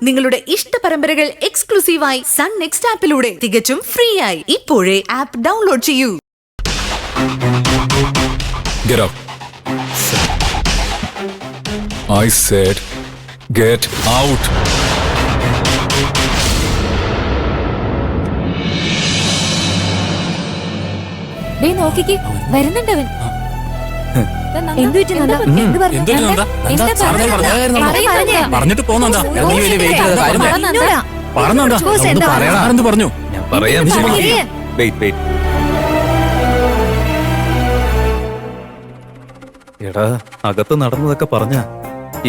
നിങ്ങളുടെ ഇഷ്ട പരമ്പരകൾ എക്സ്ക്ലൂസീവായി സൺ നെക്സ്റ്റ് ആപ്പിലൂടെ തികച്ചും ഫ്രീ ആയി ഇപ്പോഴേ ആപ്പ് ഡൗൺലോഡ് ചെയ്യൂ. Get up. I said, get out. നോക്കിക്ക് വരുന്നുണ്ടവൻ. പറഞ്ഞിട്ട് പോന്നെന്താ പറഞ്ഞു. എടാ, അകത്ത് നടന്നതൊക്കെ പറഞ്ഞ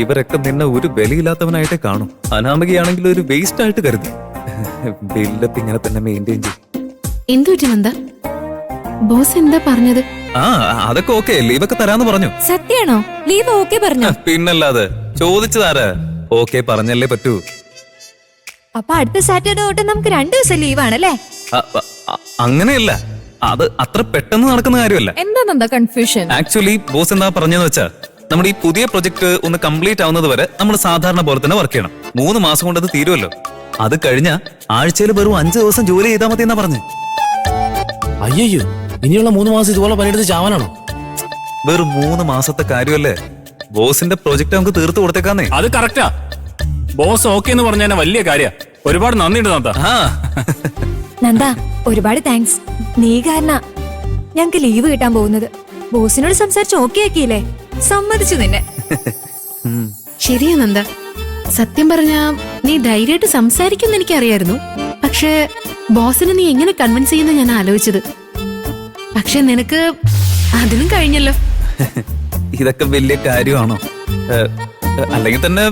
ഇവരൊക്കെ നിന്നെ ഒരു ബലിയില്ലാത്തവനായിട്ടേ കാണും. അനാമികയാണെങ്കിൽ ഒരു വേസ്റ്റ് ആയിട്ട് കരുതി. ബില്ലപ്പ് ഇങ്ങനെ തന്നെ മെയിൻറ്റെയിൻ ചെയ്യും. എന്തു നന്ദ? ബോസ് എന്താ പറഞ്ഞത്? ആ, അതൊക്കെ ഓക്കെ, ലീവൊക്കെ തരാന്ന് പറഞ്ഞു. സത്യാണോ? ലീവ് ഓക്കെ പറഞ്ഞു? പിന്നല്ലാതെ ചോദിച്ചതാരാ? ഓക്കെ പറഞ്ഞല്ലേ പറ്റൂ. അപ്പൊ അടുത്ത സാറ്റർഡേ തൊട്ട് നമുക്ക് 2 ദിവസം ലീവാണല്ലേ? അങ്ങനെയല്ല, അത് അത്ര പെട്ടെന്ന് നടക്കുന്ന കാര്യമല്ല. എന്താ കൺഫ്യൂഷൻ? ആക്ച്വലി ബോസ് എന്താ പറഞ്ഞെന്ന് വെച്ചാ, നമ്മുടെ ഈ പുതിയ പ്രൊജക്ട് ഒന്ന് കംപ്ലീറ്റ് ആവുന്നത് വരെ നമ്മൾ സാധാരണ പോലെ തന്നെ വർക്ക് ചെയ്യണം. 3 മാസം കൊണ്ട് അത് തീരുമല്ലോ. അത് കഴിഞ്ഞ ആഴ്ചയിൽ വെറും 5 ദിവസം ജോലി ചെയ്താൽ മതി എന്നാ പറഞ്ഞു. അയ്യോ, ഇനിയുള്ള 3 മാസം ഇതുപോലെ പണിയെടുത്ത് ചാവാനാണോ? വെറും 3 മാസത്തെ കാര്യമല്ലേ. ബോസിന്റെ പ്രൊജക്ട് നമുക്ക് തീർത്തു കൊടുത്തേക്കാന്നേ. അത് കറക്റ്റാ. ബോസ് ഓക്കെ എന്ന് പറഞ്ഞ വലിയ കാര്യ. ഒരുപാട് നന്ദിയുണ്ട് നന്ദ. നന്ദ, ഒരുപാട് താങ്ക്സ്. നീ കാരണ ഞങ്ങക്ക് ലീവ് കിട്ടാൻ പോകുന്നത്. ബോസിനോട് സംസാരിച്ച് ഓക്കെ ആക്കിയില്ലേ? സമ്മതിച്ചു നിന്നെ. ശരിയാ നന്ദ, സത്യം പറഞ്ഞാ നീ ധൈര്യമായിട്ട് സംസാരിക്കുമെന്ന് എനിക്കറിയായിരുന്നു. പക്ഷെ ബോസിനെ നീ എങ്ങനെ കൺവിൻസ് ചെയ്യുന്ന ഞാൻ ആലോചിച്ചത്. പക്ഷെ നിനക്ക് അതിനും കഴിഞ്ഞല്ലോ. ഇതൊക്കെ വലിയ കാര്യമാണോ? അല്ലെങ്കിൽ തന്നെ